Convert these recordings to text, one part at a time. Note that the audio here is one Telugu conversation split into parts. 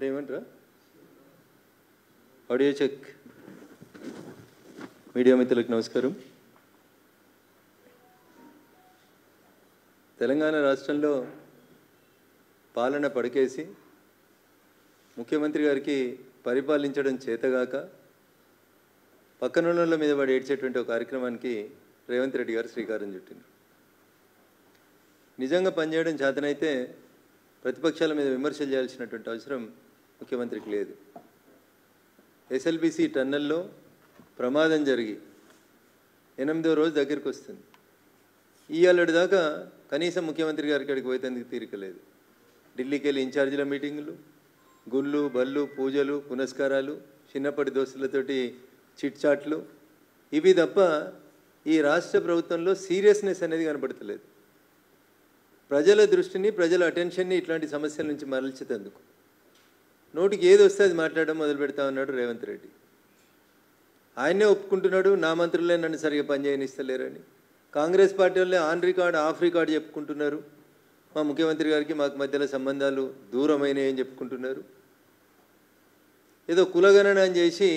అంటే ఏమంటారా ఆడియో చెక్. మీడియా మిత్రులకు నమస్కారం. తెలంగాణ రాష్ట్రంలో పాలన పడకేసి ముఖ్యమంత్రి గారికి పరిపాలించడం చేతగాక పక్కనున్న మీద వాడు ఏడ్చేటువంటి ఒక కార్యక్రమానికి రేవంత్ రెడ్డి గారు శ్రీకారం చుట్టిండ్రు. నిజంగా పనిచేయడం చేతనైతే ప్రతిపక్షాల మీద విమర్శలు చేయాల్సినటువంటి అవసరం ముఖ్యమంత్రికి లేదు. ఎస్ఎల్బిసి టన్నెల్లో ప్రమాదం జరిగి 8వ రోజు దగ్గరికి వస్తుంది. ఇవాళ దాకా కనీసం ముఖ్యమంత్రి గారికి అక్కడికి పోయేందుకు తీరిక లేదు. ఢిల్లీకి వెళ్ళి ఇన్ఛార్జీల మీటింగులు, గుళ్ళు బళ్ళు పూజలు పునస్కారాలు, చిన్నప్పటి దోస్తులతోటి చిట్ చాట్లు, ఇవి తప్ప ఈ రాష్ట్ర ప్రభుత్వంలో సీరియస్నెస్ అనేది కనబడతలేదు. ప్రజల దృష్టిని ప్రజల అటెన్షన్ని ఇట్లాంటి సమస్యల నుంచి మరల్చేందుకు నోటికి ఏది వస్తే అది మాట్లాడడం మొదలు పెడతా ఉన్నాడు రేవంత్ రెడ్డి. ఆయనే ఒప్పుకుంటున్నాడు నా మంత్రులే నన్ను సరిగా పనిచేయనిస్తలేరని. కాంగ్రెస్ పార్టీ వాళ్ళే ఆన్ రికార్డ్ ఆఫ్ రికార్డ్ చెప్పుకుంటున్నారు. మా ముఖ్యమంత్రి గారికి మాకు మధ్యలో సంబంధాలు దూరమైనవి అని చెప్పుకుంటున్నారు. ఏదో కులగణన చేసి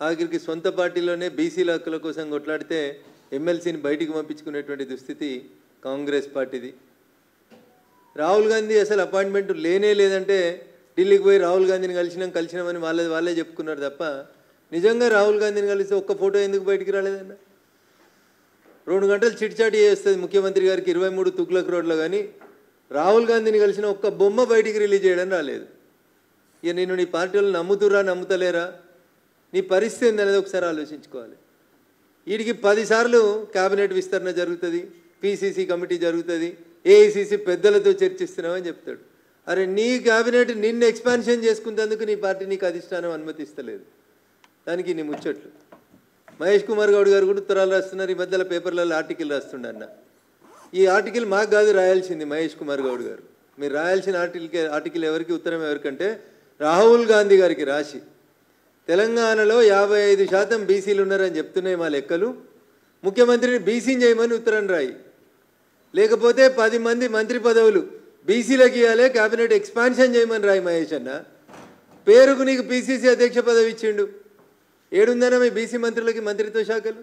ఆఖరికి సొంత పార్టీలోనే బీసీల హక్కుల కోసం కొట్లాడితే ఎమ్మెల్సీని బయటికి పంపించుకునేటువంటి దుస్థితి కాంగ్రెస్ పార్టీది. రాహుల్ గాంధీ అసలు అపాయింట్మెంట్ లేనే లేదంటే ఢిల్లీకి పోయి రాహుల్ గాంధీని కలిసినామని వాళ్ళే చెప్పుకున్నారు తప్ప నిజంగా రాహుల్ గాంధీని కలిసి ఒక్క ఫోటో ఎందుకు బయటికి రాలేదన్న? 2 గంటలు చిట్చాటి చేస్తుంది ముఖ్యమంత్రి గారికి 23 తుగ్లక్ రోడ్లో, కానీ రాహుల్ గాంధీని కలిసిన ఒక్క బొమ్మ బయటికి రిలీజ్ చేయడం రాలేదు. ఇక నేను నీ పార్టీ వాళ్ళు నమ్ముతురా నమ్ముతలేరా, నీ పరిస్థితి ఏందనేది ఒకసారి ఆలోచించుకోవాలి. వీడికి 10 సార్లు క్యాబినెట్ విస్తరణ జరుగుతుంది, పిసిసి కమిటీ జరుగుతుంది, ఏఐసిసి పెద్దలతో చర్చిస్తున్నామని చెప్తాడు. అరే నీ క్యాబినెట్ నిన్ను ఎక్స్పాన్షన్ చేసుకునేందుకు నీ పార్టీ నీకు అధిష్టానం అనుమతిస్తలేదు. దానికి నీ ముచ్చట్లు. మహేష్ కుమార్ గౌడ్ గారు కూడా ఉత్తరాలు రాస్తున్నారు. ఈ మధ్యలో పేపర్లలో ఆర్టికల్ రాస్తుండన్న. ఈ ఆర్టికల్ మాకు కాదు రాయాల్సింది మహేష్ కుమార్ గౌడ్ గారు. మీరు రాయాల్సిన ఆర్టికల్ ఎవరికి, ఉత్తరం ఎవరికంటే రాహుల్ గాంధీ గారికి రాసి తెలంగాణలో 55% బీసీలు ఉన్నారని చెప్తున్నాయి మా లెక్కలు, ముఖ్యమంత్రిని బీసీని చేయమని ఉత్తరం రాయి. లేకపోతే 10 మంది మంత్రి పదవులు బీసీలకు ఇవ్వాలి, క్యాబినెట్ ఎక్స్పాన్షన్ చేయమని రాయి. మహేష్ అన్న పేరుకు నీకు పిసిసి అధ్యక్ష పదవి ఇచ్చిండు. ఏడుందన్నా మీ బీసీ మంత్రులకి మంత్రిత్వ శాఖలు?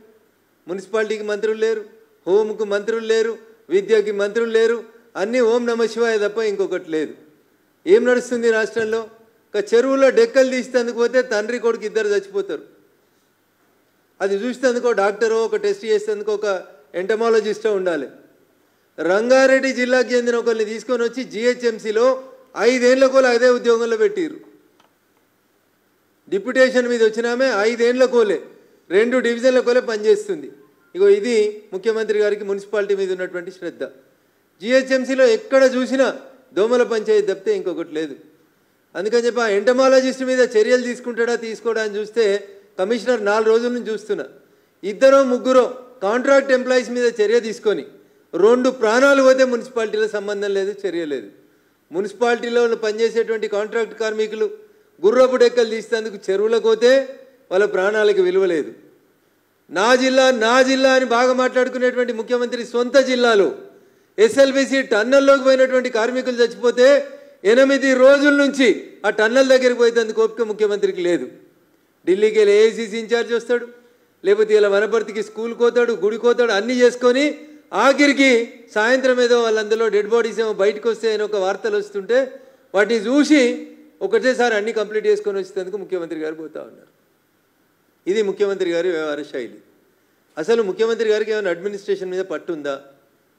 మున్సిపాలిటీకి మంత్రులు లేరు, హోంకు మంత్రులు లేరు, విద్యకి మంత్రులు లేరు, అన్నీ ఓం నమ శివాయ తప్ప ఇంకొకటి లేదు. ఏం నడుస్తుంది రాష్ట్రంలో? ఒక చెరువులో డెక్కలు తీసేందుకు పోతే తండ్రి కొడుకు ఇద్దరు చచ్చిపోతారు. అది చూసేందుకు డాక్టరో, ఒక టెస్ట్ చేసేందుకు ఒక ఎంటమాలజిస్టో ఉండాలి. రంగారెడ్డి జిల్లాకు చెందిన ఒకరిని తీసుకొని వచ్చి జిహెచ్ఎంసీలో 5 ఏళ్ల కోలే అదే ఉద్యోగంలో పెట్టిరు. డిప్యుటేషన్ మీద వచ్చినామే 5 ఏళ్ల కోలే 2 డివిజన్ల కోలే పనిచేస్తుంది. ఇగో ఇది ముఖ్యమంత్రి గారికి మున్సిపాలిటీ మీద ఉన్నటువంటి శ్రద్ధ. జిహెచ్ఎంసీలో ఎక్కడ చూసినా దోమల పంచాయతీ తప్పితే ఇంకొకటి లేదు. అందుకని చెప్పి ఆ ఎంటమాలజిస్ట్ మీద చర్యలు తీసుకుంటాడా తీసుకోడా అని చూస్తే కమిషనర్ 4 రోజుల నుంచి చూస్తున్నా. 2-3 కాంట్రాక్ట్ ఎంప్లాయీస్ మీద చర్య తీసుకొని 2 ప్రాణాలు పోతే మున్సిపాలిటీలో సంబంధం లేదు, చర్య లేదు. మున్సిపాలిటీలో పనిచేసేటువంటి కాంట్రాక్ట్ కార్మికులు గుర్రపు డెక్కలు తీసేందుకు చెరువులకు పోతే వాళ్ళ ప్రాణాలకు విలువ లేదు. నా జిల్లా అని బాగా మాట్లాడుకునేటువంటి ముఖ్యమంత్రి సొంత జిల్లాలో ఎస్ఎల్బిసి టన్నెల్లోకి పోయినటువంటి కార్మికులు చచ్చిపోతే 8 రోజుల నుంచి ఆ టన్నెల్ దగ్గరికి పోయేందుకు ఓపిక ముఖ్యమంత్రికి లేదు. ఢిల్లీకి వెళ్ళి ఏఐసిసి ఇన్ఛార్జ్ వస్తాడు, లేకపోతే ఇలా వనపర్తికి స్కూల్కి పోతాడు, గుడికి పోతాడు, అన్నీ చేసుకొని ఆఖరికి సాయంత్రం ఏదో వాళ్ళందరిలో డెడ్ బాడీస్ ఏమో బయటకు వస్తే అని ఒక వార్తలు వస్తుంటే వాటిని చూసి ఒకటేసారి అన్నీ కంప్లీట్ చేసుకొని వచ్చేందుకు ముఖ్యమంత్రి గారు పోతా ఉన్నారు. ఇది ముఖ్యమంత్రి గారి వ్యవహార శైలి. అసలు ముఖ్యమంత్రి గారికి ఏమైనా అడ్మినిస్ట్రేషన్ మీద పట్టుందా,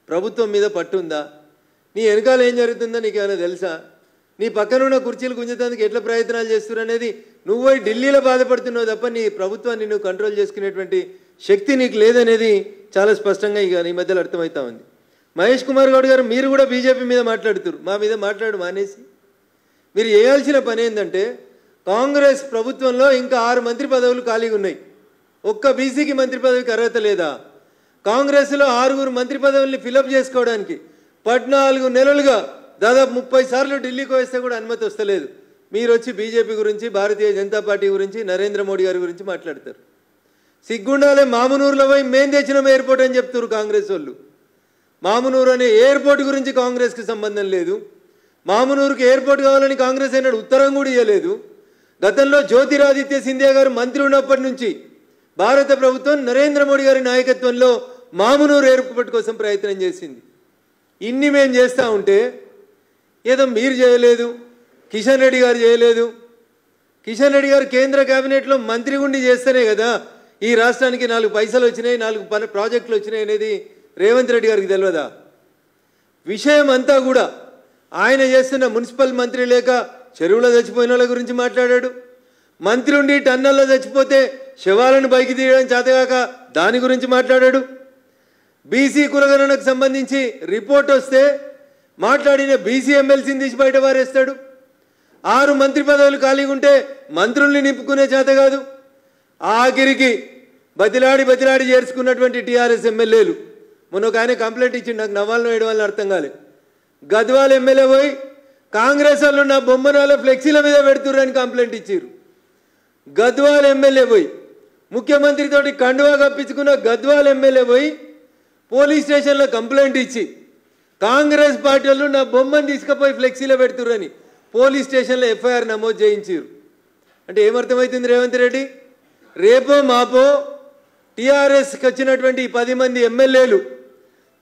ప్రభుత్వం మీద పట్టుందా? నీ వెనకాల ఏం జరుగుతుందో నీకు ఏమైనా తెలుసా? నీ పక్కనున్న కుర్చీలు గుంజేందుకు ఎట్లా ప్రయత్నాలు చేస్తున్నారు అనేది నువ్వు ఢిల్లీలో బాధపడుతున్నావు తప్ప నీ ప్రభుత్వాన్ని నువ్వు కంట్రోల్ చేసుకునేటువంటి శక్తి నీకు లేదనేది చాలా స్పష్టంగా ఇక ఈ మధ్యలో అర్థమవుతా ఉంది. మహేష్ కుమార్ గౌడ్ గారు మీరు కూడా బీజేపీ మీద మాట్లాడుతున్నారు, మా మీద మాట్లాడు మానేసి. మీరు చేయాల్సిన పని ఏంటంటే కాంగ్రెస్ ప్రభుత్వంలో ఇంకా 6 మంత్రి పదవులు ఖాళీగా ఉన్నాయి. ఒక్క బీసీకి మంత్రి పదవికి అర్హత లేదా? కాంగ్రెస్లో 6 మంత్రి పదవుల్ని ఫిలప్ చేసుకోవడానికి 14 నెలలుగా దాదాపు 30 సార్లు ఢిల్లీకి వేస్తే కూడా అనుమతి వస్తలేదు. మీరు వచ్చి బీజేపీ గురించి, భారతీయ జనతా పార్టీ గురించి, నరేంద్ర మోడీ గారి గురించి మాట్లాడతారు. సిగ్గుండాలే మామునూరులో పోయి మేం తెచ్చినాం ఎయిర్పోర్ట్ అని చెప్తారు కాంగ్రెస్ వాళ్ళు. మామునూరు అనే ఎయిర్పోర్ట్ గురించి కాంగ్రెస్కి సంబంధం లేదు. మామునూరుకు ఎయిర్పోర్ట్ కావాలని కాంగ్రెస్ అయినాడు ఉత్తరం కూడా ఇవ్వలేదు. గతంలో జ్యోతిరాదిత్య సింధియా గారు మంత్రి ఉన్నప్పటి నుంచి భారత ప్రభుత్వం నరేంద్ర మోడీ గారి నాయకత్వంలో మామునూరు ఎయిర్పోర్ట్ కోసం ప్రయత్నం చేసింది. ఇన్ని మేము చేస్తూ ఉంటే ఏదో మీరు చేయలేదు, కిషన్ రెడ్డి గారు చేయలేదు. కిషన్ రెడ్డి గారు కేంద్ర కేబినెట్లో మంత్రి ఉండి చేస్తేనే కదా ఈ రాష్ట్రానికి 4 పైసలు వచ్చినాయి, 4 ప్రాజెక్టులు వచ్చినాయి అనేది రేవంత్ రెడ్డి గారికి తెలియదా? విషయం అంతా కూడా ఆయన చేస్తున్న మున్సిపల్ మంత్రి లేక చెరువులో చచ్చిపోయిన వాళ్ళ గురించి మాట్లాడాడు. మంత్రి ఉండి టన్నల్లో చచ్చిపోతే శవాలను పైకి తీయడం చేతగాక దాని గురించి మాట్లాడాడు. బీసీ కులగణనకు సంబంధించి రిపోర్ట్ వస్తే మాట్లాడిన బీసీ ఎమ్మెల్సీని తీసి బయట పారేస్తాడు. 6 మంత్రి పదవులు ఖాళీగా ఉంటే మంత్రుల్ని నింపుకునే చేత కాదు. ఆఖరికి బతిలాడి చేర్చుకున్నటువంటి టీఆర్ఎస్ ఎమ్మెల్యేలు మొన్న ఒక ఆయన కంప్లైంట్ ఇచ్చిండు, నాకు నవ్వాలను వేయడం వల్ల అర్థం కాలేదు. గద్వాల ఎమ్మెల్యే పోయి కాంగ్రెస్ వాళ్ళు నా బొమ్మనాల ఫ్లెక్సీల మీద పెడుతుర్రని కంప్లైంట్ ఇచ్చారు. గద్వాల ఎమ్మెల్యే పోయి ముఖ్యమంత్రితోటి కండువా కప్పించుకున్న గద్వాల ఎమ్మెల్యే పోయి పోలీస్ స్టేషన్లో కంప్లైంట్ ఇచ్చి కాంగ్రెస్ పార్టీ వాళ్ళు నా బొమ్మను తీసుకుపోయి ఫ్లెక్సీలో పెడుతుర్రని పోలీస్ స్టేషన్లో ఎఫ్ఐఆర్ నమోదు చేయించారు. అంటే ఏమర్థమవుతుంది రేవంత్ రెడ్డి? రేపో మాపో టీఆర్ఎస్కి వచ్చినటువంటి 10 మంది ఎమ్మెల్యేలు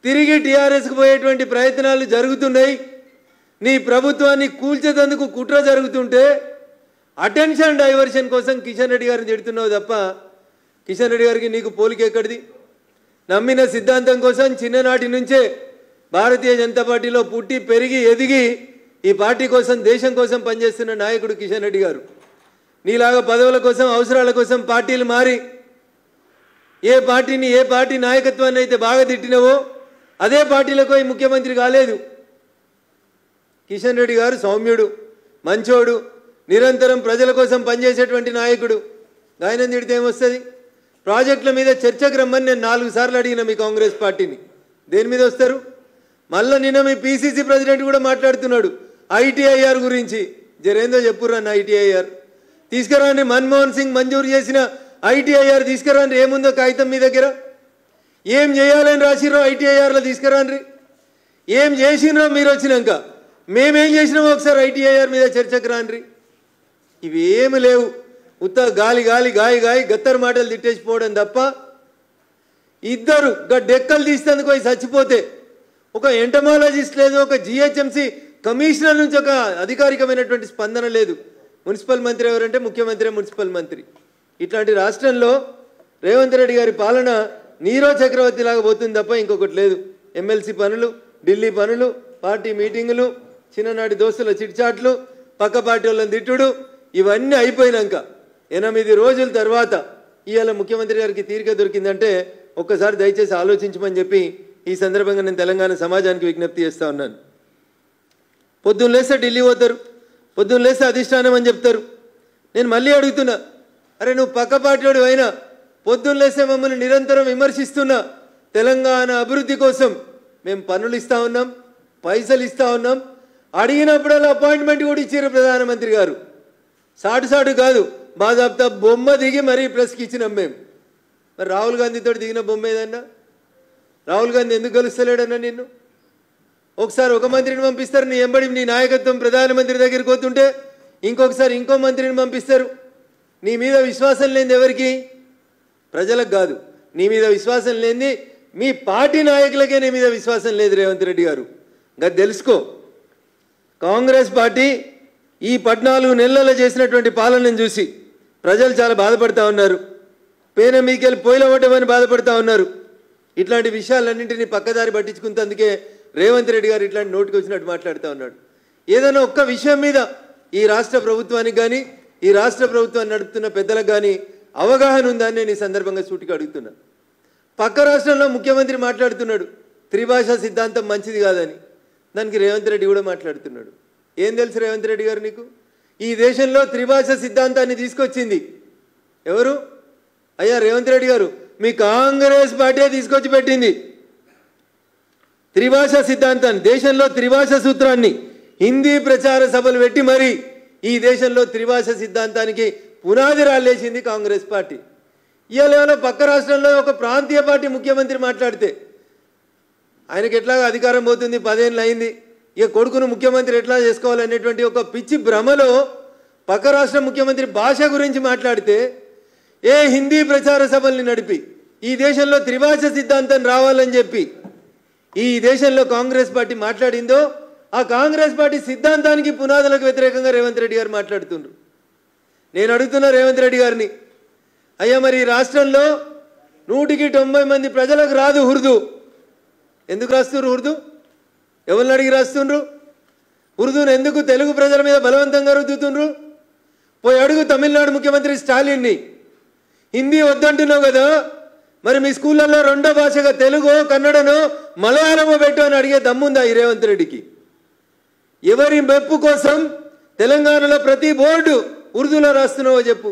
తిరిగి టీఆర్ఎస్కి పోయేటువంటి ప్రయత్నాలు జరుగుతున్నాయి. నీ ప్రభుత్వాన్ని కూల్చేందుకు కుట్ర జరుగుతుంటే అటెన్షన్ డైవర్షన్ కోసం కిషన్ రెడ్డి గారిని తిడుతున్నావు తప్ప కిషన్ రెడ్డి గారికి నీకు పోలిక ఎక్కడిది? నమ్మిన సిద్ధాంతం కోసం చిన్ననాటి నుంచే భారతీయ జనతా పార్టీలో పుట్టి పెరిగి ఎదిగి ఈ పార్టీ కోసం దేశం కోసం పనిచేస్తున్న నాయకుడు కిషన్ రెడ్డి గారు. నీలాగా పదవుల కోసం అవసరాల కోసం పార్టీలు మారి ఏ పార్టీ నాయకత్వాన్ని అయితే బాగా తిట్టినవో అదే పార్టీలకు ముఖ్యమంత్రి కాలేదు. కిషన్ రెడ్డి గారు సౌమ్యుడు, మంచోడు, నిరంతరం ప్రజల కోసం పనిచేసేటువంటి నాయకుడు. ఆయన తిడితే ఏమొస్తుంది? ప్రాజెక్టుల మీద చర్చకు రమ్మని నేను 4 సార్లు అడిగిన మీ కాంగ్రెస్ పార్టీని. దేని మీద వస్తారు? మళ్ళీ నిన్న మీ పీసీసీ ప్రెసిడెంట్ కూడా మాట్లాడుతున్నాడు ఐటీఐఆర్ గురించి. జరేందో చెప్పుర్రన్న ఐటీఐఆర్ తీసుకురాండి. మన్మోహన్ సింగ్ మంజూరు చేసిన ఐటీఐఆర్ తీసుకురాండి. ఏముందో కాగితం మీ దగ్గర? ఏం చేయాలని రాసిరో ఐటీఐఆర్లో తీసుకురాండి. ఏం చేసినో మీరు వచ్చినాక మేమేం చేసినామో ఒకసారి ఐటీఐఆర్ మీద చర్చకు రాండి. ఇవి ఏమి లేవు. ఉత్త గాయి గత్తరు మాటలు తిట్టేసిపోవడం తప్ప ఇద్దరు డెక్కలు తీసేందుకు పోయి చచ్చిపోతే ఒక ఎంటమాలజిస్ట్ లేదు, ఒక జిహెచ్ఎంసీ కమిషనర్ నుంచి ఒక అధికారికమైనటువంటి స్పందన లేదు. మున్సిపల్ మంత్రి ఎవరంటే ముఖ్యమంత్రి, మున్సిపల్ మంత్రి. ఇట్లాంటి రాష్ట్రంలో రేవంత్ రెడ్డి గారి పాలన నీరో చక్రవర్తి లాగా పోతుంది తప్ప ఇంకొకటి లేదు. ఎమ్మెల్సీ పనులు, ఢిల్లీ పనులు, పార్టీ మీటింగులు, చిన్ననాటి దోస్తుల చిట్చాట్లు, పక్క పార్టీ వాళ్ళని తిట్టుడు, ఇవన్నీ అయిపోయినాక 8 రోజుల తర్వాత ఇవాళ ముఖ్యమంత్రి గారికి తీరిక దొరికిందంటే ఒక్కసారి దయచేసి ఆలోచించమని చెప్పి ఈ సందర్భంగా నేను తెలంగాణ సమాజానికి విజ్ఞప్తి చేస్తూ ఉన్నాను. పొద్దున్న లేస్తే ఢిల్లీ పోతారు, పొద్దున్న లేస్తే అధిష్టానం అని చెప్తారు. నేను మళ్ళీ అడుగుతున్నా, అరే నువ్వు పక్క పార్టీ వాడు అయినా పొద్దున్న లేస్తే మమ్మల్ని నిరంతరం విమర్శిస్తున్నా తెలంగాణ అభివృద్ధి కోసం మేము పనులు ఇస్తూ ఉన్నాం, పైసలు ఇస్తూ ఉన్నాం. అడిగినప్పుడల్లా అపాయింట్మెంట్ కూడా ఇచ్చారు ప్రధానమంత్రి గారు. సాటు కాదు, బాదాప్తా బొమ్మ దిగి మరీ ప్రెస్కి ఇచ్చినాం మేము. మరి రాహుల్ గాంధీతో దిగిన బొమ్మ ఏదన్నా? రాహుల్ గాంధీ ఎందుకు కలుస్తలేడన్నా నిన్ను? ఒకసారి ఒక మంత్రిని పంపిస్తారు, నీ ఎంబడి నీ నాయకత్వం ప్రధానమంత్రి దగ్గరికి పోతుంటే ఇంకొకసారి ఇంకో మంత్రిని పంపిస్తారు. నీ మీద విశ్వాసం లేనిది ఎవరికి? ప్రజలకు కాదు. నీ మీద విశ్వాసం లేనిది మీ పార్టీ నాయకులకే నీ మీద విశ్వాసం లేదు రేవంత్ రెడ్డి గారు. అది తెలుసుకో. కాంగ్రెస్ పార్టీ ఈ 14 నెలల్లో చేసినటువంటి పాలనను చూసి ప్రజలు చాలా బాధపడుతూ ఉన్నారు. పేన మీకెళ్ళి పోయిలవటమని బాధపడుతూ ఉన్నారు. ఇట్లాంటి విషయాలన్నింటినీ పక్కదారి పట్టించుకున్నందుకే రేవంత్ రెడ్డి గారు ఇట్లాంటి నోటికి వచ్చినట్టు మాట్లాడుతూ ఉన్నాడు. ఏదైనా ఒక్క విషయం మీద ఈ రాష్ట్ర ప్రభుత్వానికి కానీ ఈ రాష్ట్ర ప్రభుత్వాన్ని నడుపుతున్న పెద్దలకు కానీ అవగాహన ఉందని నేను ఈ సందర్భంగా సూటిగా అడుగుతున్నా. పక్క రాష్ట్రంలో ముఖ్యమంత్రి మాట్లాడుతున్నాడు త్రిభాషా సిద్ధాంతం మంచిది కాదని. దానికి రేవంత్ రెడ్డి కూడా మాట్లాడుతున్నాడు. ఏం తెలుసు రేవంత్ రెడ్డి గారు నీకు? ఈ దేశంలో త్రిభాషా సిద్ధాంతాన్ని తీసుకొచ్చింది ఎవరు? అయ్యా రేవంత్ రెడ్డి గారు, మీ కాంగ్రెస్ పార్టీ తీసుకొచ్చి పెట్టింది త్రిభాషా సిద్ధాంతాన్ని. దేశంలో త్రిభాషా సూత్రాన్ని హిందీ ప్రచార సభలు పెట్టి మరి ఈ దేశంలో త్రిభాషా సిద్ధాంతానికి పునాది రాలేసింది కాంగ్రెస్ పార్టీ. ఇవాళ పక్క రాష్ట్రంలో ఒక ప్రాంతీయ పార్టీ ముఖ్యమంత్రి మాట్లాడితే ఆయనకి ఎట్లాగా అధికారం పోతుంది, 10 ఏళ్ళు అయింది, ఇక కొడుకును ముఖ్యమంత్రి ఎట్లా చేసుకోవాలనేటువంటి ఒక పిచ్చి భ్రమలో పక్క రాష్ట్ర ముఖ్యమంత్రి భాష గురించి మాట్లాడితే ఏ హిందీ ప్రచార సభల్ని నడిపి ఈ దేశంలో త్రిభాష సిద్ధాంతం రావాలని చెప్పి ఈ దేశంలో కాంగ్రెస్ పార్టీ మాట్లాడిందో ఆ కాంగ్రెస్ పార్టీ సిద్ధాంతానికి పునాదులకు వ్యతిరేకంగా రేవంత్ రెడ్డి గారు మాట్లాడుతున్నారు. నేను అడుగుతున్నా రేవంత్ రెడ్డి గారిని, అయ్యా మరి ఈ రాష్ట్రంలో 190 మంది ప్రజలకు రాదు ఉర్దూ, ఎందుకు రాస్తున్నారు ఉర్దూ? ఎవరిని అడిగి రాస్తుండ్రు? ఉర్దూను ఎందుకు తెలుగు ప్రజల మీద బలవంతంగా రుద్దుతుండ్రు? పోయి అడుగు తమిళనాడు ముఖ్యమంత్రి స్టాలిన్ని, హిందీ వద్దంటున్నావు కదా, మరి మీ స్కూళ్ళల్లో రెండో భాషగా తెలుగో కన్నడనో మలయాళమో పెట్టు అని అడిగే దమ్ముందా ఈ రేవంత్ రెడ్డికి? ఎవరి మెప్పు కోసం తెలంగాణలో ప్రతి బోర్డు ఉర్దూలో రాస్తున్నావో చెప్పు.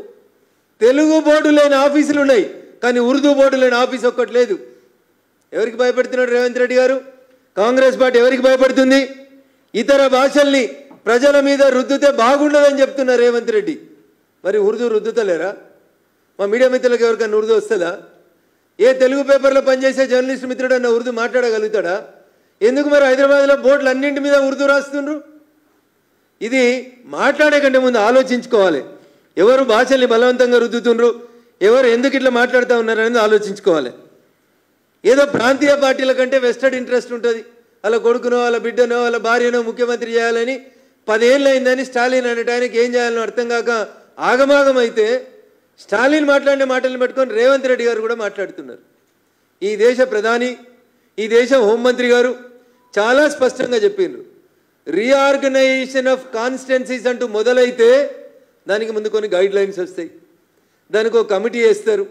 తెలుగు బోర్డు లేని ఆఫీసులు ఉన్నాయి, కానీ ఉర్దూ బోర్డు లేని ఆఫీస్ ఒక్కటి లేదు. ఎవరికి భయపడుతున్నాడు రేవంత్ రెడ్డి గారు? కాంగ్రెస్ పార్టీ ఎవరికి భయపడుతుంది? ఇతర భాషల్ని ప్రజల మీద రుద్దుతే బాగుండదని చెప్తున్నారు రేవంత్ రెడ్డి. మరి ఉర్దూ రుద్దుతలేరా? మా మీడియా మిత్రులకు ఎవరికైనా ఉర్దూ వస్తుందా? ఏ తెలుగు పేపర్లో పనిచేసే జర్నలిస్ట్ మిత్రుడు అన్న ఉర్దూ మాట్లాడగలుగుతాడా? ఎందుకు మరి హైదరాబాద్లో బోర్డులు అన్నింటి మీద ఉర్దూ రాస్తుండ్రు? ఇది మాట్లాడే కంటే ముందు ఆలోచించుకోవాలి. ఎవరు భాషల్ని బలవంతంగా రుద్దుతుండ్రు, ఎవరు ఎందుకు ఇట్లా మాట్లాడుతూ ఉన్నారు అనేది ఆలోచించుకోవాలి. ఏదో ప్రాంతీయ పార్టీల కంటే వెస్టెడ్ ఇంట్రెస్ట్ ఉంటుంది, వాళ్ళ కొడుకునో వాళ్ళ బిడ్డనో వాళ్ళ భార్యనో ముఖ్యమంత్రి చేయాలని 10 ఏళ్ళు అయిందని స్టాలిన్ అనేట ఆయనకి ఏం చేయాలని అర్థం కాక ఆగమాగం అయితే స్టాలిన్ మాట్లాడిన మాటలను పెట్టుకొని రేవంత్ రెడ్డి గారు కూడా మాట్లాడుతున్నారు. ఈ దేశ ప్రధాని, ఈ దేశ హోంమంత్రి గారు చాలా స్పష్టంగా చెప్పిండ్రు, రీఆర్గనైజేషన్ ఆఫ్ కాన్స్టిట్యున్సీస్ అంటూ మొదలైతే దానికి ముందు కొన్ని గైడ్ లైన్స్ వస్తాయి, దానికి ఒక కమిటీ వేస్తారు,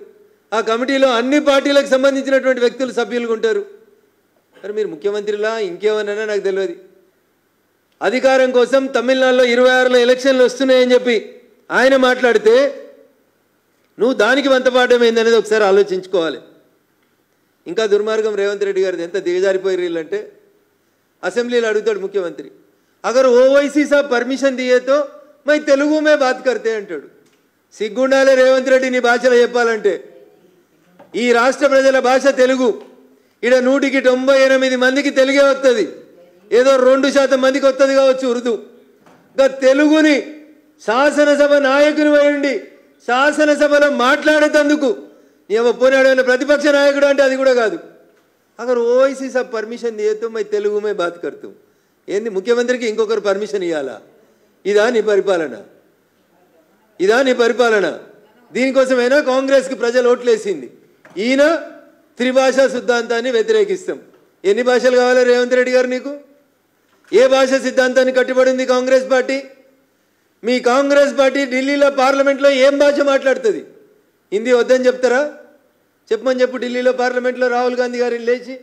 ఆ కమిటీలో అన్ని పార్టీలకు సంబంధించినటువంటి వ్యక్తులు సభ్యులుగా ఉంటారు. మరి మీరు ముఖ్యమంత్రిలా ఇంకేమన్నా నాకు తెలియదు. అధికారం కోసం తమిళనాడులో 26లో ఎలక్షన్లు వస్తున్నాయని చెప్పి ఆయన మాట్లాడితే నువ్వు దానికి వంతపాడడం ఏందనేది ఒకసారి ఆలోచించుకోవాలి. ఇంకా దుర్మార్గం రేవంత్ రెడ్డి గారిది ఎంత దిగజారిపోయి వీళ్ళంటే, అసెంబ్లీలో అడుగుతాడు ముఖ్యమంత్రి, అగర్ ఓవైసీ సాబ్ పర్మిషన్ దియేతో మై తెలుగు మే బాత్ కర్తే అంటాడు. సిగ్గుండాలే రేవంత్ రెడ్డి నీ భాషలో చెప్పాలంటే. ఈ రాష్ట్ర ప్రజల భాష తెలుగు. ఇక్కడ 198 మందికి తెలుగే వస్తుంది, ఏదో 2% మందికి వస్తుంది కావచ్చు ఉర్దూ. ఇంకా తెలుగుని శాసనసభ నాయకుని అయ్యండి శాసనసభలో మాట్లాడేటందుకు పోనాడు ప్రతిపక్ష నాయకుడు అంటే అది కూడా కాదు. అగర్ ఓవైసీ సబ్ పర్మిషన్ దియేతో మై తెలుగు మే బాత్ కర్తూ. ఏంది ముఖ్యమంత్రికి ఇంకొకరు పర్మిషన్ ఇవ్వాలా? ఇదా నీ పరిపాలన? ఇదా నీ పరిపాలన? దీనికోసమైనా కాంగ్రెస్కి ప్రజలు ఓట్లేసింది. ఈయన త్రిభాషా సిద్ధాంతాన్ని వ్యతిరేకిస్తాం. ఎన్ని భాషలు కావాలి రేవంత్ రెడ్డి గారు నీకు? ఏ భాష సిద్ధాంతాన్ని కట్టుబడింది కాంగ్రెస్ పార్టీ? మీ కాంగ్రెస్ పార్టీ ఢిల్లీలో పార్లమెంట్లో ఏం భాష మాట్లాడుతుంది? హిందీ వద్దని చెప్తారా? చెప్పమని చెప్పు. ఢిల్లీలో పార్లమెంట్లో రాహుల్ గాంధీ గారిని లేచి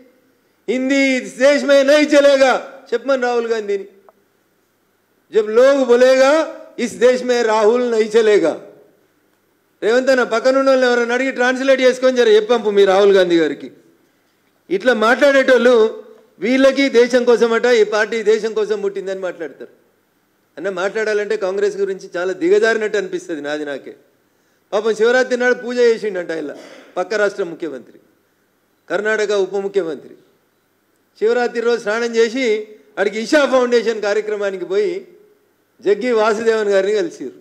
హిందీ इस देश में नहीं चलेगा చెప్పమని రాహుల్ గాంధీని. जब लोग बोलेगा इस देश में राहुल नहीं चलेगा. రేవంత్ అన్న పక్కనున్న వాళ్ళని ఎవరైనా అడిగి ట్రాన్స్లేట్ చేసుకొని జర చెప్పంపు మీ రాహుల్ గాంధీ గారికి. ఇట్లా మాట్లాడేటోళ్ళు వీళ్ళకి దేశం కోసమట ఈ పార్టీ దేశం కోసం పుట్టిందని మాట్లాడతారు. అన్న మాట్లాడాలంటే కాంగ్రెస్ గురించి చాలా దిగజారినట్టు అనిపిస్తుంది నాకే. పాపం శివరాత్రి నాడు పూజ చేసిండంట ఇలా పక్క రాష్ట్ర ముఖ్యమంత్రి, కర్ణాటక ఉప ముఖ్యమంత్రి. శివరాత్రి రోజు స్నానం చేసి అడిగి ఇషా ఫౌండేషన్ కార్యక్రమానికి పోయి జగ్గి వాసుదేవన్ గారిని కలిసిరు.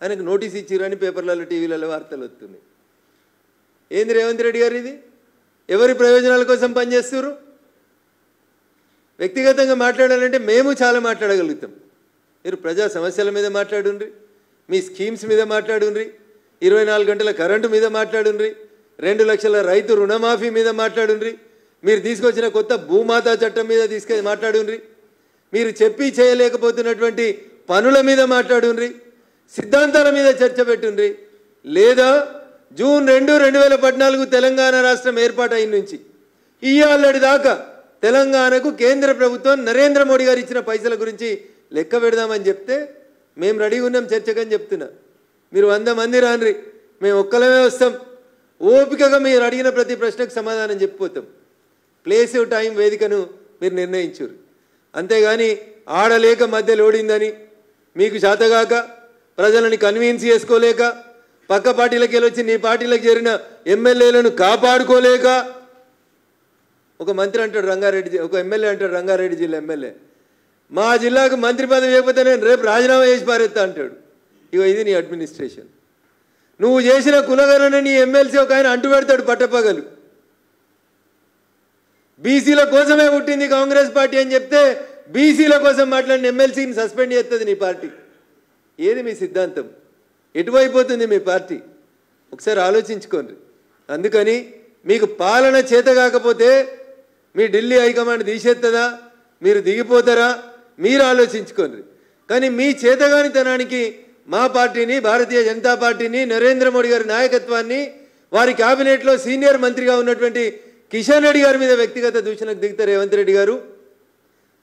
ఆయనకు నోటీస్ ఇచ్చిరని పేపర్లలో టీవీలలో వార్తలు వస్తున్నాయి. ఏంది రేవంత్ రెడ్డి గారు ఇది? ఎవరి ప్రయోజనాల కోసం పనిచేస్తున్నారు? వ్యక్తిగతంగా మాట్లాడాలంటే మేము చాలా మాట్లాడగలుగుతాం. మీరు ప్రజా సమస్యల మీద మాట్లాడుండ్రి, మీ స్కీమ్స్ మీద మాట్లాడుండ్రి, 24 గంటల కరెంటు మీద మాట్లాడుండ్రి, 2 లక్షల రైతు రుణమాఫీ మీద మాట్లాడుండ్రి, మీరు తీసుకొచ్చిన కొత్త భూమాతా చట్టం మీద మాట్లాడుండ్రి, మీరు చెప్పి చేయలేకపోతున్నటువంటి పనుల మీద మాట్లాడుండ్రి, సిద్ధాంతాల మీద చర్చ పెట్టుండ్రి. లేదా జూన్ 2, 2014 తెలంగాణ రాష్ట్రం ఏర్పాటు అయిన నుంచి ఇయ్యాలటి దాకా తెలంగాణకు కేంద్ర ప్రభుత్వం నరేంద్ర మోడీ గారు ఇచ్చిన పైసల గురించి లెక్క పెడదామని చెప్తే మేము రెడీగా ఉన్నాం చర్చకని చెప్తున్నా. మీరు 100 మంది రాన్రి, మేము ఒక్కలమే వస్తాం. ఓపికగా మీరు అడిగిన ప్రతి ప్రశ్నకు సమాధానం చెప్పిపోతాం. ప్లేస్ టైం వేదికను మీరు నిర్ణయించారు. అంతేగాని ఆడలేక మధ్యలో ఓడిందని మీకు చేతగాక ప్రజలని కన్విన్స్ చేసుకోలేక పక్క పార్టీలకు వెళ్ళొచ్చి నీ పార్టీలకు చేరిన ఎమ్మెల్యేలను కాపాడుకోలేక ఒక మంత్రి అంటాడు రంగారెడ్డి, ఒక ఎమ్మెల్యే అంటాడు రంగారెడ్డి జిల్లా ఎమ్మెల్యే, మా జిల్లాకు మంత్రి పదవి ఇవ్వకపోతే నేను రేపు రాజీనామా చేసి పారేస్తా అంటాడు. ఇగో ఇది నీ అడ్మినిస్ట్రేషన్. నువ్వు చేసిన కులగణన నీ ఎమ్మెల్సీ ఒక ఆయన అంటు పెడతాడు పట్టపగలు. బీసీల కోసమే పుట్టింది కాంగ్రెస్ పార్టీ అని చెప్తే బీసీల కోసం మాట్లాడిన ఎమ్మెల్సీని సస్పెండ్ చేస్తుంది నీ పార్టీ. ఏది మీ సిద్ధాంతం? ఎటువైపోతుంది మీ పార్టీ? ఒకసారి ఆలోచించుకోండి. అందుకని మీకు పాలన చేత కాకపోతే మీ ఢిల్లీ హైకమాండ్ తీసేస్తుందా, మీరు దిగిపోతారా, మీరు ఆలోచించుకోండి. కానీ మీ చేతగానితనానికి మా పార్టీని, భారతీయ జనతా పార్టీని, నరేంద్ర మోడీ గారి నాయకత్వాన్ని, వారి క్యాబినెట్లో సీనియర్ మంత్రిగా ఉన్నటువంటి కిషన్ రెడ్డి గారి మీద వ్యక్తిగత దూషణకు దిగుతారు రేవంత్ రెడ్డి గారు.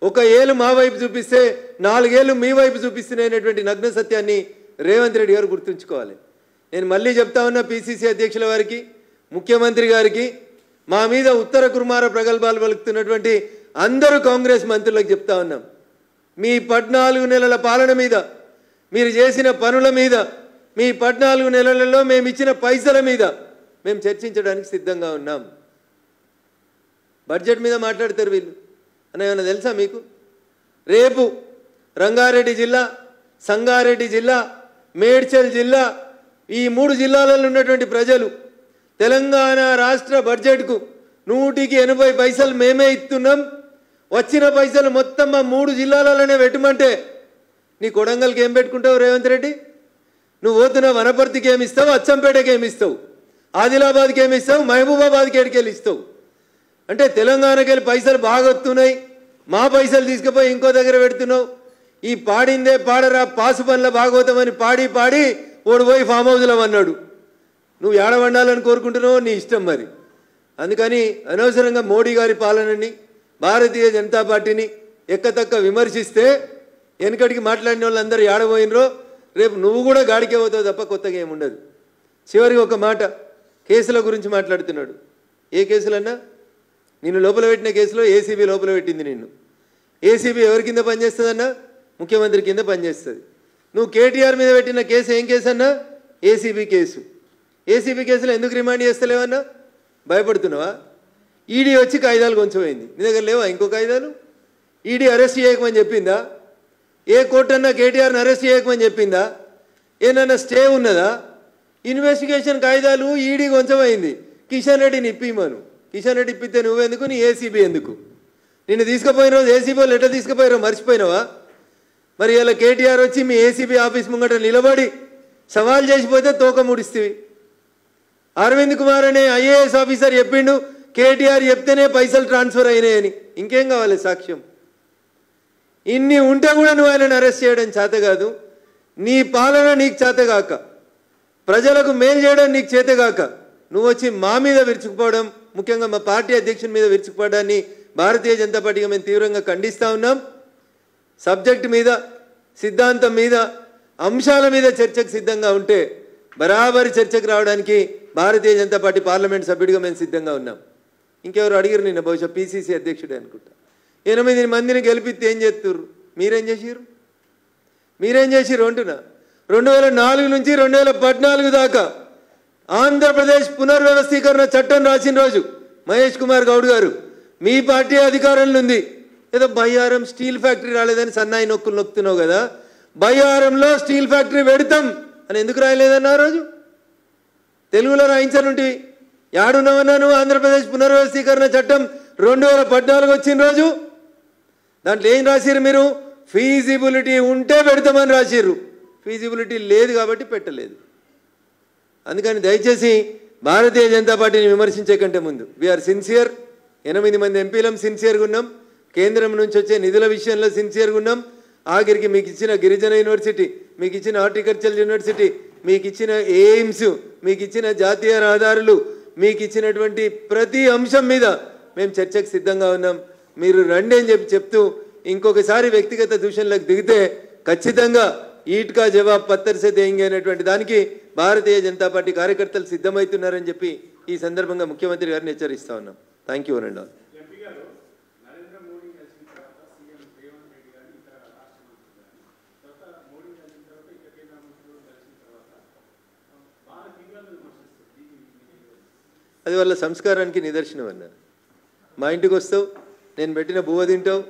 ఒక ఏళ్ళు మా వైపు చూపిస్తే 4 ఏళ్ళు మీ వైపు చూపిస్తున్నాయనేటువంటి నగ్న సత్యాన్ని రేవంత్ రెడ్డి గారు గుర్తుంచుకోవాలి. నేను మళ్ళీ చెప్తా ఉన్నా పిసిసి అధ్యక్షుల వారికి, ముఖ్యమంత్రి గారికి, మా మీద ఉత్తర కుర్మార ప్రగల్భాలు పలుకుతున్నటువంటి అందరూ కాంగ్రెస్ మంత్రులకు చెప్తా ఉన్నాం. మీ 14 నెలల పాలన మీద, మీరు చేసిన పనుల మీద, మీ 14 నెలలలో మేము ఇచ్చిన పైసల మీద మేము చర్చించడానికి సిద్ధంగా ఉన్నాం. బడ్జెట్ మీద మాట్లాడతారు వీళ్ళు అని ఏమైనా తెలుసా మీకు? రేపు రంగారెడ్డి జిల్లా, సంగారెడ్డి జిల్లా, మేడ్చల్ జిల్లా, ఈ 3 జిల్లాలలో ఉన్నటువంటి ప్రజలు తెలంగాణ రాష్ట్ర బడ్జెట్కు 100కి 80 పైసలు మేమే ఇస్తున్నాం, వచ్చిన పైసలు మొత్తం మా 3 జిల్లాలలోనే పెట్టమంటే నీ కొడంగల్కి ఏం పెట్టుకుంటావు రేవంత్ రెడ్డి? నువ్వు పోతున్న వనపర్తికి ఏమిస్తావు, అచ్చంపేటకి ఏమిస్తావు, ఆదిలాబాద్కి ఏమిస్తావు, మహబూబాబాద్కి ఎడికెళ్ళి ఇస్తావు? అంటే తెలంగాణకి వెళ్ళి పైసలు బాగా వస్తున్నాయి, మా పైసలు తీసుకుపోయి ఇంకో దగ్గర పెడుతున్నావు. ఈ పాడిందే పాడరా పాసు పనుల భాగవతమని పాడి పాడి ఓడిపోయి ఫామ్ హౌస్లో అన్నాడు. నువ్వు ఏడ వండాలని కోరుకుంటున్నావు, నీ ఇష్టం మరి. అందుకని అనవసరంగా మోడీ గారి పాలనని, భారతీయ జనతా పార్టీని ఎక్కతక్క విమర్శిస్తే వెనకటికి మాట్లాడిన వాళ్ళందరూ ఏడబోయినరో రేపు నువ్వు కూడా గాడికే పోతావు తప్ప కొత్తగా ఏముండదు. చివరికి ఒక మాట, కేసుల గురించి మాట్లాడుతున్నాడు. ఏ కేసులన్నా? నిన్ను లోపల పెట్టిన కేసులో ఏసీబీ లోపల పెట్టింది నిన్ను. ఏసీబీ ఎవరి కింద పనిచేస్తుందన్నా? ముఖ్యమంత్రి కింద పనిచేస్తుంది. నువ్వు కేటీఆర్ మీద పెట్టిన కేసు ఏం కేసు అన్నా? ACB case. ఏసీబీ కేసులో ఎందుకు రిమాండ్ చేస్తలేవన్నా? భయపడుతున్నావా? ఈడీ వచ్చి కాగితాలు కొంచెమైంది, నీ దగ్గర లేవా ఇంకో కాగితాలు? ఈడీ అరెస్ట్ చేయకమని చెప్పిందా? ఏ కోర్టు అన్నా కేటీఆర్ని అరెస్ట్ చేయకమని చెప్పిందా? ఏమన్నా స్టే ఉన్నదా? ఇన్వెస్టిగేషన్ కాగితాలు ఈడీ కొంచెమైంది, కిషన్ రెడ్డిని ఇప్పిమను. కిషన్ రెడ్డి ఇప్పితే నువ్వెందుకు, నీ ఏసీబీ ఎందుకు? నిన్ను తీసుకుపోయిన రోజు ఏసీబీ వాళ్ళు ఎట్లా తీసుకుపోయారో మర్చిపోయినావా? మరి ఇలా కేటీఆర్ వచ్చి మీ ఏసీబీ ఆఫీస్ ముంగట నిలబడి సవాల్ చేసిపోతే తోక ముడిస్తేవి. అరవింద్ కుమార్ అనే ఐఏఎస్ ఆఫీసర్ చెప్పిండు కేటీఆర్ చెప్తేనే పైసలు ట్రాన్స్ఫర్ అయినాయని. ఇంకేం కావాలి సాక్ష్యం? ఇన్ని ఉంటే కూడా నువ్వు ఆయనను అరెస్ట్ చేయడం చేత కాదు. నీ పాలన నీకు చేతగాక, ప్రజలకు మేలు చేయడం నీకు చేతగాక నువ్వు వచ్చి మా మీద విరుచుకుపోవడం, ముఖ్యంగా మా పార్టీ అధ్యక్షుని మీద విరుచుకుపోవడాన్ని భారతీయ జనతా పార్టీగా మేము తీవ్రంగా ఖండిస్తూ ఉన్నాం. సబ్జెక్టు మీద, సిద్ధాంతం మీద, అంశాల మీద చర్చకు సిద్ధంగా ఉంటే బరాబరి చర్చకు రావడానికి భారతీయ జనతా పార్టీ పార్లమెంట్ సభ్యుడిగా మేము సిద్ధంగా ఉన్నాం. ఇంకెవరు అడిగారు నిన్న, బహుశా పిసిసి అధ్యక్షుడే అనుకుంటా. 8 మందిని గెలిపిస్తే ఏం చేస్తుర్రు? మీరేం చేసిర్రు? మీరేం చేసిర్రు అంటున్నా. 2004 నుంచి 2014 దాకా ఆంధ్రప్రదేశ్ పునర్వ్యవస్థీకరణ చట్టం రాసిన రోజు మహేష్ కుమార్ గౌడ్ గారు మీ పార్టీ అధికారంలో ఉంది. ఏదో బయ్యారం స్టీల్ ఫ్యాక్టరీ రాలేదని సన్నాయి నొక్కులు నొక్కుతున్నావు కదా, బయ్యారంలో స్టీల్ ఫ్యాక్టరీ పెడతాం అని ఎందుకు రాయలేదన్న ఆ రోజు? తెలుగులో రాయించానుంటివి. యాడున్నావన్నా నువ్వు? ఆంధ్రప్రదేశ్ పునర్వ్యవస్థీకరణ చట్టం 2014 వచ్చిన రోజు దాంట్లో ఏం రాసిర్రు మీరు? ఫీజిబిలిటీ ఉంటే పెడతామని రాసిర్రు. ఫీజిబిలిటీ లేదు కాబట్టి పెట్టలేదు. అందుకని దయచేసి భారతీయ జనతా పార్టీని విమర్శించే కంటే ముందు వీఆర్ సిన్సియర్. 8 మంది ఎంపీలం సిన్సియర్గా ఉన్నాం. కేంద్రం నుంచి వచ్చే నిధుల విషయంలో సిన్సియర్గా ఉన్నాం. ఆఖరికి మీకు ఇచ్చిన గిరిజన యూనివర్సిటీ, మీకు ఇచ్చిన హార్టికల్చర్ యూనివర్సిటీ, మీకు ఇచ్చిన ఎయిమ్స్, మీకు ఇచ్చిన జాతీయ రహదారులు, మీకు ఇచ్చినటువంటి ప్రతి అంశం మీద మేము చర్చకు సిద్ధంగా ఉన్నాం. మీరు రండి అని చెప్తూ ఇంకొకసారి వ్యక్తిగత దూషణలకు దిగితే ఖచ్చితంగా ఈట్కా జవాబ్ పత్తర్ సే దేంగే అనేటువంటి దానికి భారతీయ జనతా పార్టీ కార్యకర్తలు సిద్ధమవుతున్నారని చెప్పి ఈ సందర్భంగా ముఖ్యమంత్రి గారిని హెచ్చరిస్తా ఉన్నాం. Thank you and all. అది వాళ్ళ సంస్కారానికి నిదర్శనం అన్నారు. మా ఇంటికి వస్తావు, నేను పెట్టిన బువ్వ తింటావు,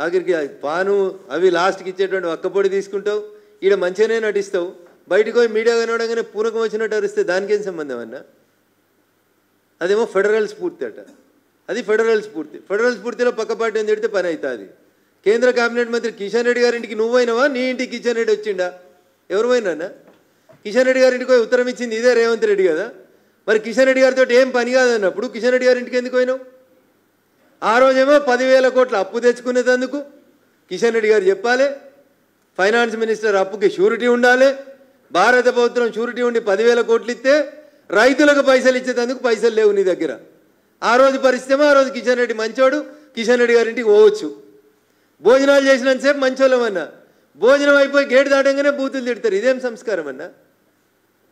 ఆఖరికి పాను అవి లాస్ట్కి ఇచ్చేటువంటి ఒక్కపొడి తీసుకుంటావు, ఈడ మంచిగానే నటిస్తావు, బయటకు పోయి మీడియా కనవడంగానే పూనకం వచ్చినట్టు అరిస్తే దానికేం సంబంధం అన్న? అదేమో ఫెడరల్ స్ఫూర్తి అట, అది ఫెడరల్ స్ఫూర్తి. ఫెడరల్ స్ఫూర్తిలో పక్కపాటి అని తిడితే పని అవుతుంది. కేంద్ర కేబినెట్ మంత్రి కిషన్ రెడ్డి గారింటికి నువ్వు పోయినావా, నీ ఇంటికి కిషన్ రెడ్డి వచ్చిండా? ఎవరు పోయినా? కిషన్ రెడ్డి గారింటికి పోయి ఉత్తరం ఇచ్చింది ఇదే రేవంత్ రెడ్డి కదా. మరి కిషన్ రెడ్డి గారితో ఏం పని కాదన్నప్పుడు కిషన్ రెడ్డి గారింటికి ఎందుకు పోయినావు? ఆ రోజేమో 10,000 కోట్ల అప్పు తెచ్చుకునేందుకు కిషన్ రెడ్డి గారు చెప్పాలి, ఫైనాన్స్ మినిస్టర్ అప్పుకి షూరిటీ ఉండాలి, భారత ప్రభుత్వం షూరిటీ ఉండి 10,000 కోట్లు ఇస్తే రైతులకు పైసలు ఇచ్చేందుకు పైసలు లేవు నీ దగ్గర. ఆ రోజు పరిస్థితి ఆ రోజు కిషన్ రెడ్డి మంచోడు, కిషన్ రెడ్డి గారింటికి పోవచ్చు. భోజనాలు చేసినంతసేపు మంచోళ్ళమన్నా, భోజనం అయిపోయి గేటు దాటంగానే బూతులు తిడతారు. ఇదేం సంస్కారం అన్నా?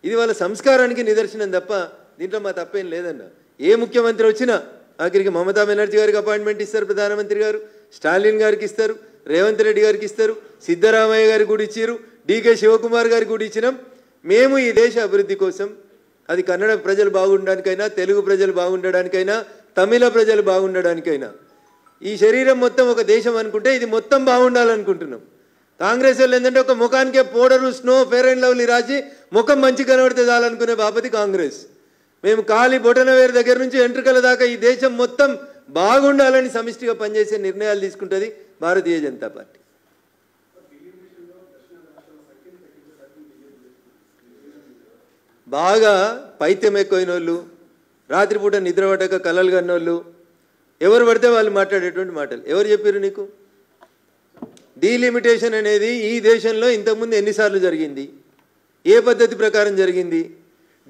ఇది వాళ్ళ సంస్కారానికి నిదర్శనం తప్ప దీంట్లో మా తప్పేం లేదన్న. ఏ ముఖ్యమంత్రి వచ్చినా ఆఖరికి మమతా బెనర్జీ గారికి అపాయింట్మెంట్ ఇస్తారు ప్రధానమంత్రి గారు, స్టాలిన్ గారికి ఇస్తారు, రేవంత్ రెడ్డి గారికి ఇస్తారు, సిద్ధరామయ్య గారికి కూడా ఇచ్చారు, డీకే శివకుమార్ గారికి కూడా ఇచ్చినాం. మేము ఈ దేశ అభివృద్ధి కోసం, అది కన్నడ ప్రజలు బాగుండడానికైనా, తెలుగు ప్రజలు బాగుండడానికైనా, తమిళ ప్రజలు బాగుండడానికైనా, ఈ శరీరం మొత్తం ఒక దేశం అనుకుంటే ఇది మొత్తం బాగుండాలనుకుంటున్నాం. కాంగ్రెస్ వాళ్ళు ఏంటంటే ఒక ముఖానికే powder, snow, fair and lovely రాసి ముఖం మంచి కనబడితే చాలనుకునే బాపతి కాంగ్రెస్. మేము కాలి బొటనవేరు దగ్గర నుంచి ఎంట్రుకల దాకా ఈ దేశం మొత్తం బాగుండాలని సమిష్టిగా పనిచేసే నిర్ణయాలు తీసుకుంటుంది భారతీయ జనతా పార్టీ. బాగా పైత్యం ఎక్కువైన వాళ్ళు, రాత్రిపూట నిద్ర పట్టక కలలు కన్నోళ్ళు, ఎవరు పడితే వాళ్ళు మాట్లాడేటువంటి మాటలు. ఎవరు చెప్పారు నీకు? డీలిమిటేషన్ అనేది ఈ దేశంలో ఇంతకుముందు ఎన్నిసార్లు జరిగింది, ఏ పద్ధతి ప్రకారం జరిగింది?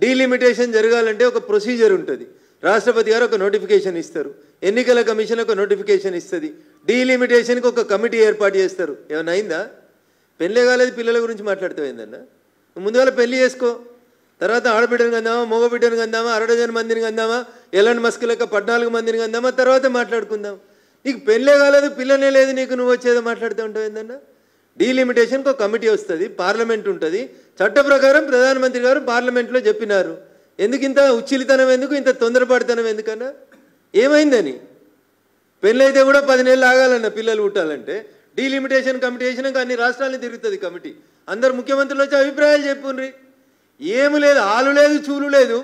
డీలిమిటేషన్ జరగాలంటే ఒక ప్రొసీజర్ ఉంటుంది. రాష్ట్రపతి గారు ఒక నోటిఫికేషన్ ఇస్తారు, ఎన్నికల కమిషన్ ఒక నోటిఫికేషన్ ఇస్తుంది, డీలిమిటేషన్కి ఒక కమిటీ ఏర్పాటు చేస్తారు. ఏమైనా అయిందా? పెళ్ళే కాలేదు, పిల్లల గురించి మాట్లాడుతూ అయిందన్న. ముందుగా పెళ్లి చేసుకో, తర్వాత ఆడబిడ్డను కందామా, మగబిడ్డను కందామా, 1/2 మందిని కందామా, ఎలాంటి మస్క్ లెక్క 14 మందిని కందామా, తర్వాత మాట్లాడుకుందాం. నీకు పెళ్ళే కాలేదు, పిల్లనే లేదు, నీకు నువ్వు వచ్చేదో మాట్లాడుతూ ఉంటావు ఏందన్నా? డీలిమిటేషన్కి ఒక కమిటీ వస్తుంది, పార్లమెంట్ ఉంటుంది, చట్ట ప్రకారం ప్రధానమంత్రి గారు పార్లమెంట్లో చెప్పినారు. ఎందుకు ఇంత ఉచ్చిలితనం, ఎందుకు ఇంత తొందరపాటుతనం ఎందుకన్నా? ఏమైందని? పెళ్ళైతే కూడా 10 నెలలు ఆగాలన్న పిల్లలు పుట్టాలంటే. డీలిమిటేషన్ కమిటీ వేసినాక అన్ని రాష్ట్రాలను తిరుగుతుంది కమిటీ. అందరు ముఖ్యమంత్రులు వచ్చి అభిప్రాయాలు చెప్పుండ్రి. ఏమి లేదు, ఆలు లేదు, చూలు లేదు.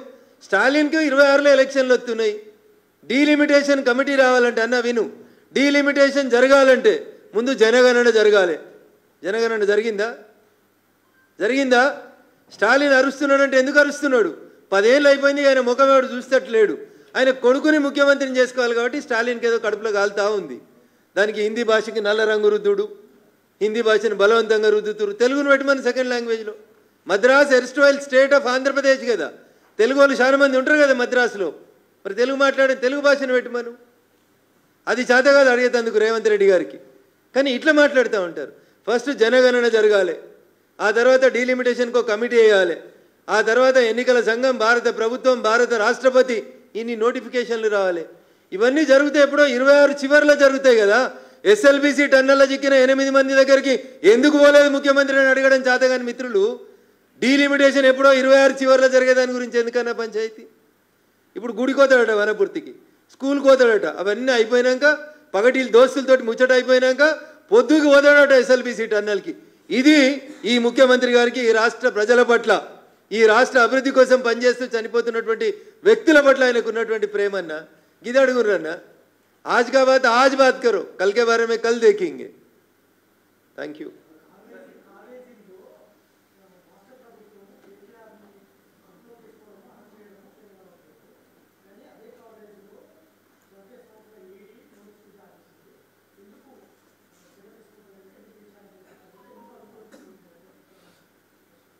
స్టాలిన్కి 26లో ఎలక్షన్లు వస్తున్నాయి. డీలిమిటేషన్ కమిటీ రావాలంటే అన్న విను, డీలిమిటేషన్ జరగాలంటే ముందు జనగణన జరగాలి. జనగణన జరిగిందా? జరిగిందా? స్టాలిన్ అరుస్తున్నాడంటే ఎందుకు అరుస్తున్నాడు? 10 ఏళ్ళు అయిపోయింది, ఆయన ముఖం ఎవడు చూస్తట్లేడు. ఆయన కొడుకుని ముఖ్యమంత్రిని చేసుకోవాలి కాబట్టి స్టాలిన్కి ఏదో కడుపులో కాలుతా ఉంది. దానికి హిందీ భాషకి నల్ల రంగు రుద్దుడు, హిందీ భాషను బలవంతంగా రుద్దుతురు. తెలుగును పెట్టమని సెకండ్ లాంగ్వేజ్లో. మద్రాస్ ఎర్స్టైల్ స్టేట్ ఆఫ్ ఆంధ్రప్రదేశ్ కదా, తెలుగు వాళ్ళు చాలా మంది ఉంటారు కదా మద్రాసులో. మరి తెలుగు మాట్లాడే తెలుగు భాషను పెట్టమను. అది చేత కాదు అడిగేందుకు రేవంత్ రెడ్డి గారికి. కానీ ఇట్లా మాట్లాడుతూ ఉంటారు. ఫస్ట్ జనగణన జరగాలి, ఆ తర్వాత డీలిమిటేషన్కి ఒక కమిటీ వేయాలి, ఆ తర్వాత ఎన్నికల సంఘం, భారత ప్రభుత్వం, భారత రాష్ట్రపతి, ఇన్ని నోటిఫికేషన్లు రావాలి. ఇవన్నీ జరిగితే ఎప్పుడో 26 చివరిలో జరుగుతాయి కదా. ఎస్ఎల్బీసీ టన్నెల్లో చిక్కిన 8 మంది దగ్గరికి ఎందుకు పోలేదు ముఖ్యమంత్రిని అడగడం చేతగాని మిత్రులు, డీలిమిటేషన్ ఎప్పుడో 26 చివరిలో జరిగేదాని గురించి ఎందుకన్నా పంచాయతీ? ఇప్పుడు గుడి కోతాడట, వనపూర్తికి స్కూల్ కోతాడట, అవన్నీ అయిపోయినాక పగటిలు దోస్తులతోటి ముచ్చట అయిపోయినాక పొద్దుకు పోతాడట ఎస్ఎల్బీసీ టన్నెల్కి. ఇది ఈ ముఖ్యమంత్రి గారికి ఈ రాష్ట్ర ప్రజల పట్ల, ఈ రాష్ట్ర అభివృద్ధి కోసం పనిచేస్తూ చనిపోతున్నటువంటి వ్యక్తుల పట్ల ఆయనకు ఉన్నటువంటి ప్రేమన్న. ఇది అడుగురన్నా. आज का बात आज बात करो, कल के बारे में कल देखेंगे. Thank you.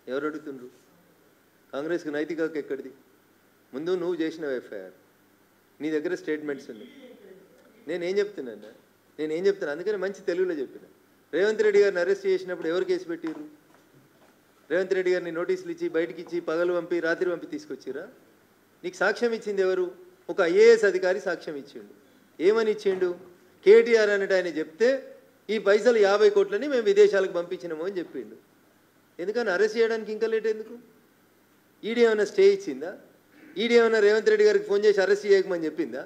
ఎవరు అడుగుతుండ్రు? కాంగ్రెస్కి నైతిక హక్కు ఎక్కడిది? ముందు నువ్వు చేసిన ఎఫ్ఐఆర్, నీ దగ్గర స్టేట్మెంట్స్ ఉన్నాయి. నేనేం చెప్తున్నా, అందుకని మంచి తెలుగులో చెప్పిన. రేవంత్ రెడ్డి గారిని అరెస్ట్ చేసినప్పుడు ఎవరు కేసు పెట్టిర్రు? రేవంత్ రెడ్డి గారిని నోటీసులు ఇచ్చి, బయటికి ఇచ్చి, పగలు పంపి, రాత్రి పంపి తీసుకొచ్చిరా? నీకు సాక్ష్యం ఇచ్చింది ఎవరు? ఒక ఐఏఎస్ అధికారి సాక్ష్యం ఇచ్చిండు. ఏమని ఇచ్చిండు? కేటీఆర్ అన్నట్టు ఆయన చెప్తే ఈ పైసలు 50 కోట్లని మేము విదేశాలకు పంపించినాము అని చెప్పిండు. ఎందుకని అరెస్ట్ చేయడానికి ఇంకా లేట్ ఎందుకు? ఈడీ ఏమైనా స్టే ఇచ్చిందా? ఈడీ ఏమైనా రేవంత్ రెడ్డి గారికి ఫోన్ చేసి అరెస్ట్ చేయకమని చెప్పిందా?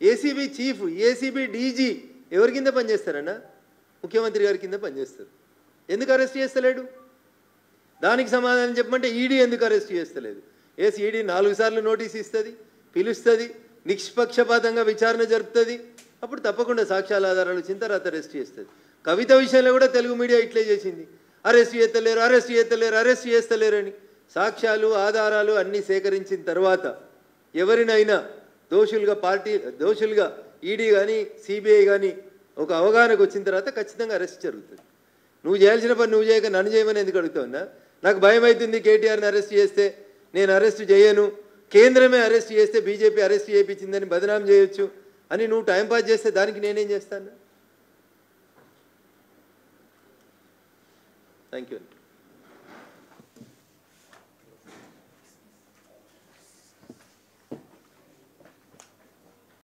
ఏసీబీ చీఫ్, ఏసీబీ డీజీ ఎవరి కింద పనిచేస్తారన్నా? ముఖ్యమంత్రి గారి కింద పనిచేస్తారు. ఎందుకు అరెస్ట్ చేస్తలేడు? దానికి సమాధానం చెప్పమంటే ఈడీ ఎందుకు అరెస్ట్ చేస్తలేదు? ఈడీ 4 సార్లు నోటీస్ ఇస్తుంది, పిలుస్తుంది, నిష్పక్షపాతంగా విచారణ జరుపుతుంది. అప్పుడు తప్పకుండా సాక్ష్యాల ఆధారాలు వచ్చిన తర్వాత అరెస్ట్ చేస్తుంది. కవిత విషయంలో కూడా తెలుగు మీడియా ఇట్లే చేసింది. అరెస్ట్ చేస్తలేరు, అరెస్ట్ చేస్తలేరు, అరెస్ట్ చేస్తలేరని. సాక్ష్యాలు ఆధారాలు అన్నీ సేకరించిన తర్వాత ఎవరినైనా దోషులుగా ఈడీ కానీ సిబిఐ కానీ ఒక అవగాహనకు వచ్చిన తర్వాత ఖచ్చితంగా అరెస్ట్ జరుగుతుంది. నువ్వు చేయాల్సిన పని నువ్వు చేయక నన్ను చేయమని ఎందుకు అడుగుతావున్నా? నాకు భయం అవుతుంది, కేటీఆర్ని అరెస్ట్ చేస్తే నేను అరెస్ట్ చేయను, కేంద్రమే అరెస్ట్ చేస్తే బీజేపీ అరెస్ట్ చేయించిందని బదనాం చేయొచ్చు అని నువ్వు టైంపాస్ చేస్తే దానికి నేనేం చేస్తాను? Thank you.